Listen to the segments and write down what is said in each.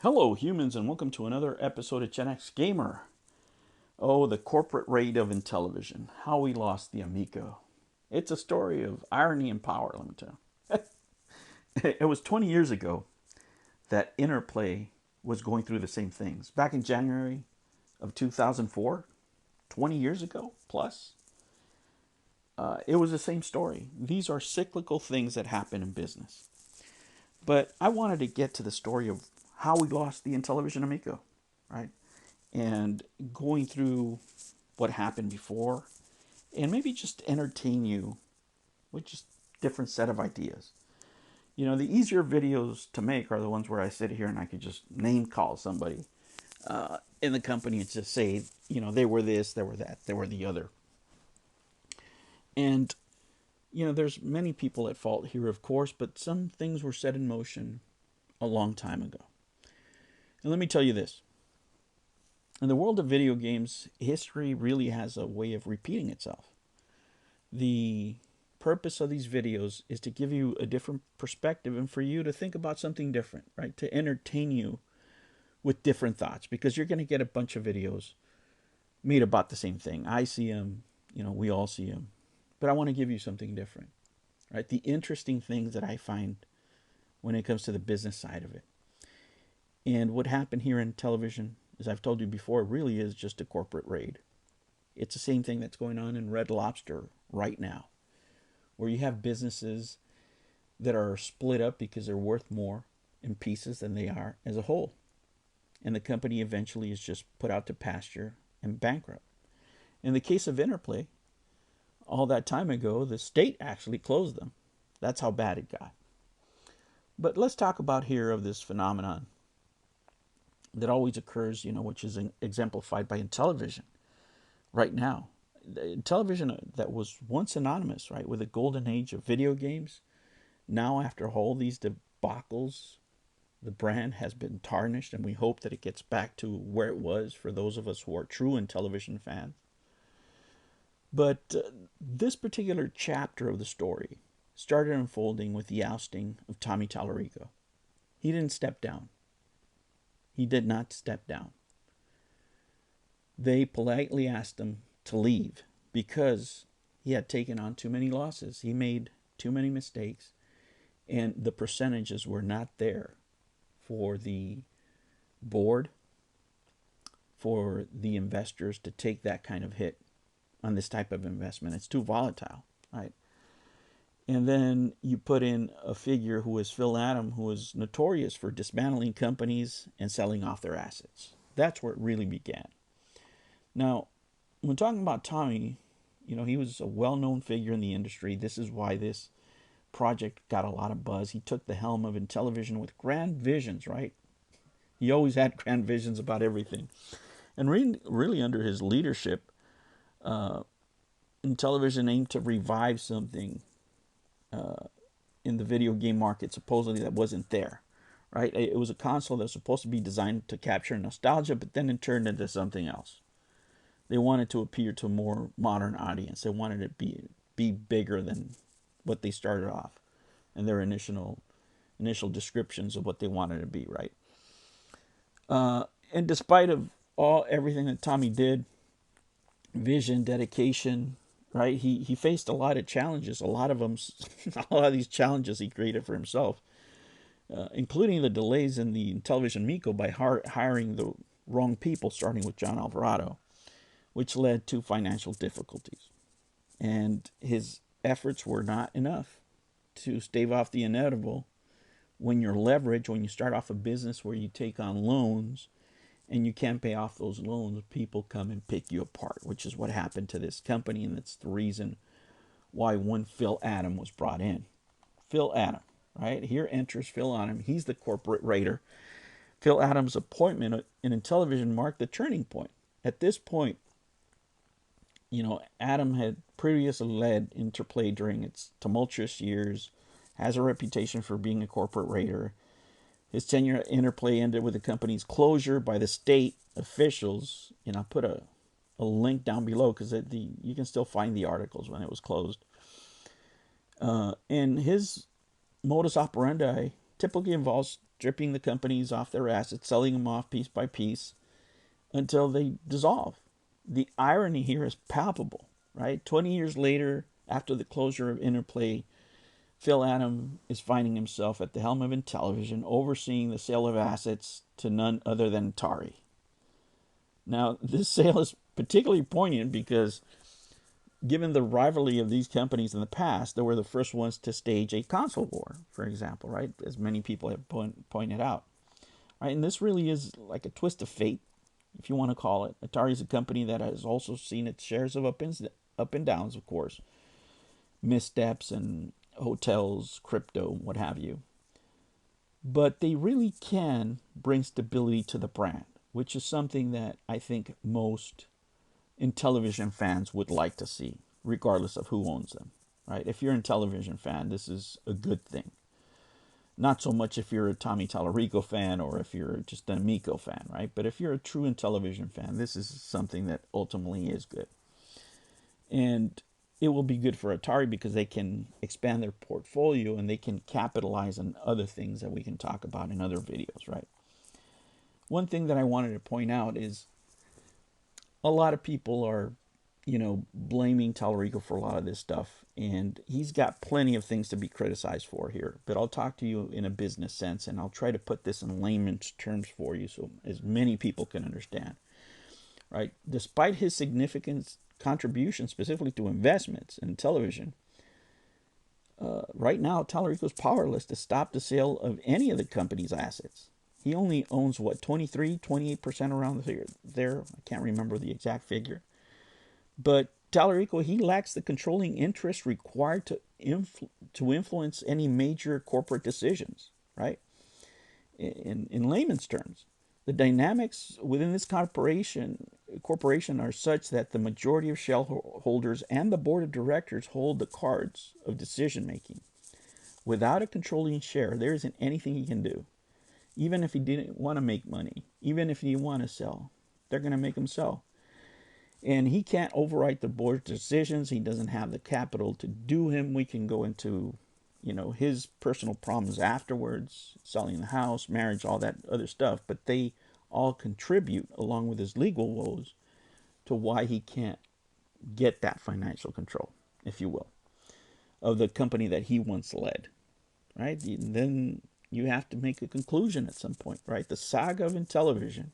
Hello, humans, and welcome to another episode of Gen X Gamer. Oh, the corporate raid of Intellivision. How we lost the Amico. It's a story of irony and power, let me tell you. It was 20 years ago that Interplay was going through the same things. Back in January of 2004, 20 years ago plus, it was the same story. These are cyclical things that happen in business. But I wanted to get to the story of how we lost the Intellivision Amico, right? And going through what happened before and maybe just entertain you with just different set of ideas. You know, the easier videos to make are the ones where I sit here and I could just name call somebody in the company and just say, you know, they were this, they were that, they were the other. And, you know, there's many people at fault here, of course, but some things were set in motion a long time ago. And let me tell you this. In the world of video games, history really has a way of repeating itself. The purpose of these videos is to give you a different perspective and for you to think about something different, right? To entertain you with different thoughts, because you're going to get a bunch of videos made about the same thing. I see them, you know, we all see them. But I want to give you something different, right? The interesting things that I find when it comes to the business side of it. And what happened here in television, as I've told you before, really is just a corporate raid. It's the same thing that's going on in Red Lobster right now, where you have businesses that are split up because they're worth more in pieces than they are as a whole. And the company eventually is just put out to pasture and bankrupt. In the case of Interplay, all that time ago, the state actually closed them. That's how bad it got. But let's talk about here of this phenomenon that always occurs, you know, which is exemplified by Intellivision right now. Television that was once synonymous, right, with the golden age of video games. Now, after all these debacles, the brand has been tarnished, and we hope that it gets back to where it was for those of us who are true Intellivision fans. But this particular chapter of the story started unfolding with the ousting of Tommy Tallarico. He didn't step down. He did not step down. They politely asked him to leave because he had taken on too many losses. He made too many mistakes, and the percentages were not there for the board, for the investors to take that kind of hit on this type of investment. It's too volatile, right? And then you put in a figure who is Phil Adam, who is notorious for dismantling companies and selling off their assets. That's where it really began. Now, when talking about Tommy, you know, he was a well-known figure in the industry. This is why this project got a lot of buzz. He took the helm of Intellivision with grand visions, right? He always had grand visions about everything. And really under his leadership, Intellivision aimed to revive something in the video game market, supposedly that wasn't there, right? It was a console that was supposed to be designed to capture nostalgia, but then it turned into something else. They wanted to appeal to a more modern audience. They wanted it to be bigger than what they started off and their initial descriptions of what they wanted to be, right? And despite of everything that Tommy did, vision, dedication, right? He faced a lot of challenges. A lot of these challenges he created for himself, including the delays in the Intellivision Miko by hiring the wrong people, starting with John Alvarado, which led to financial difficulties. And his efforts were not enough to stave off the inevitable. When you're leveraged, when you start off a business where you take on loans and you can't pay off those loans, people come and pick you apart, which is what happened to this company, and that's the reason why one Phil Adam was brought in. Phil Adam, right? Here enters Phil Adam. He's the corporate raider. Phil Adams' appointment in Intellivision marked the turning point. At this point, you know, Adam had previously led Interplay during its tumultuous years, has a reputation for being a corporate raider. His tenure at Interplay ended with the company's closure by the state officials. And I'll put a link down below because you can still find the articles when it was closed. And his modus operandi typically involves stripping the companies off their assets, selling them off piece by piece until they dissolve. The irony here is palpable, right? 20 years later, after the closure of Interplay, Phil Adam is finding himself at the helm of Intellivision, overseeing the sale of assets to none other than Atari. Now, this sale is particularly poignant because, given the rivalry of these companies in the past, they were the first ones to stage a console war, for example, right? As many people have pointed out. Right? And this really is like a twist of fate, if you want to call it. Atari is a company that has also seen its shares of up and downs, of course, missteps and hotels, crypto, what have you. But they really can bring stability to the brand, which is something that I think most Intellivision fans would like to see, regardless of who owns them. Right? If you're an Intellivision fan, this is a good thing. Not so much if you're a Tommy Tallarico fan or if you're just an Amico fan, right? But if you're a true Intellivision fan, this is something that ultimately is good. And it will be good for Atari because they can expand their portfolio and they can capitalize on other things that we can talk about in other videos, right? One thing that I wanted to point out is a lot of people are, blaming Tallarico for a lot of this stuff, and he's got plenty of things to be criticized for here. But I'll talk to you in a business sense, and I'll try to put this in layman's terms for you so as many people can understand. Right? Despite his significant contribution specifically to investments in television, right now Tallarico is powerless to stop the sale of any of the company's assets. He only owns, 28% around there. I can't remember the exact figure. But Tallarico, he lacks the controlling interest required to influence any major corporate decisions, right? In layman's terms, the dynamics within this corporation are such that the majority of shareholders and the board of directors hold the cards of decision making. Without a controlling share, there isn't anything he can do. Even if he didn't want to make money, even if he didn't want to sell, they're going to make him sell. And he can't overwrite the board's decisions. He doesn't have the capital to do him. We can go into, his personal problems afterwards, selling the house, marriage, all that other stuff. But they all contribute, along with his legal woes, to why he can't get that financial control, if you will, of the company that he once led, right? Then you have to make a conclusion at some point, right? The saga of Intellivision.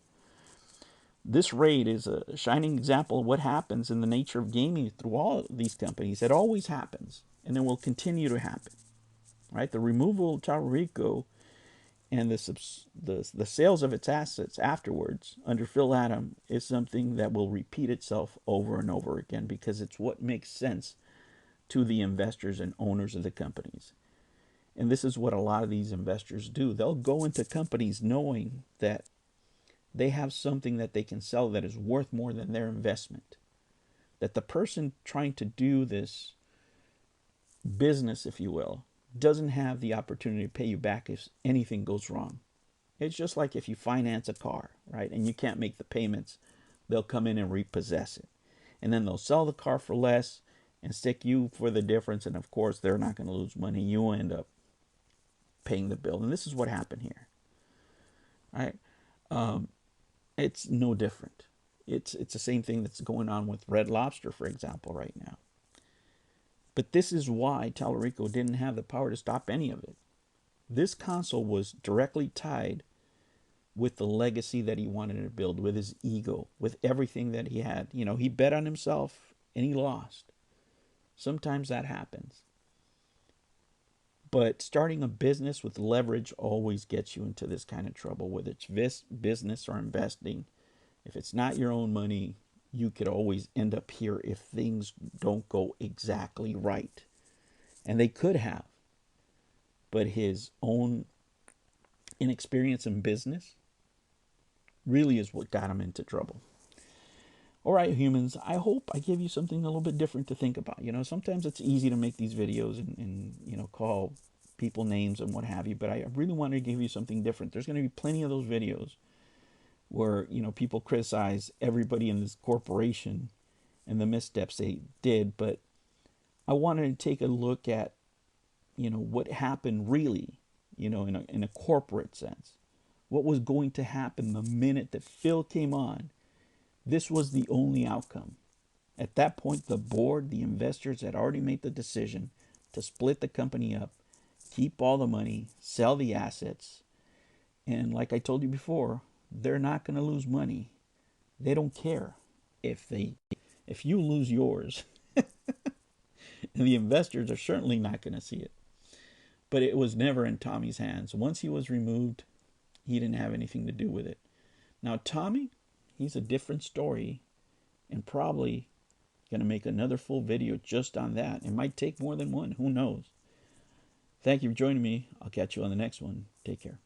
This raid is a shining example of what happens in the nature of gaming through all these companies. It always happens, and it will continue to happen. Right? The removal of Tallarico and the sales of its assets afterwards under Phil Adam is something that will repeat itself over and over again because it's what makes sense to the investors and owners of the companies. And this is what a lot of these investors do. They'll go into companies knowing that they have something that they can sell that is worth more than their investment. That the person trying to do this business, if you will, doesn't have the opportunity to pay you back if anything goes wrong. It's just like if you finance a car, right, and you can't make the payments, they'll come in and repossess it. And then they'll sell the car for less and stick you for the difference. And of course, they're not going to lose money. You end up paying the bill. And this is what happened here. Right? It's no different. It's the same thing that's going on with Red Lobster, for example, right now. But this is why Tallarico didn't have the power to stop any of it. This console was directly tied with the legacy that he wanted to build, with his ego, with everything that he had. He bet on himself and he lost. Sometimes that happens. But starting a business with leverage always gets you into this kind of trouble, whether it's business or investing. If it's not your own money, you could always end up here if things don't go exactly right. And they could have. But his own inexperience in business really is what got him into trouble. All right, humans, I hope I give you something a little bit different to think about. Sometimes it's easy to make these videos and call people names and what have you, but I really wanted to give you something different. There's going to be plenty of those videos where, people criticize everybody in this corporation and the missteps they did, but I wanted to take a look at, what happened really, in a corporate sense. What was going to happen the minute that Phil came on? This was the only outcome. At that point, the board, the investors had already made the decision to split the company up, keep all the money, sell the assets. And like I told you before, they're not going to lose money. They don't care if you lose yours. And the investors are certainly not going to see it. But it was never in Tommy's hands. Once he was removed, he didn't have anything to do with it. Now, Tommy, he's a different story, and probably going to make another full video just on that. It might take more than one. Who knows? Thank you for joining me. I'll catch you on the next one. Take care.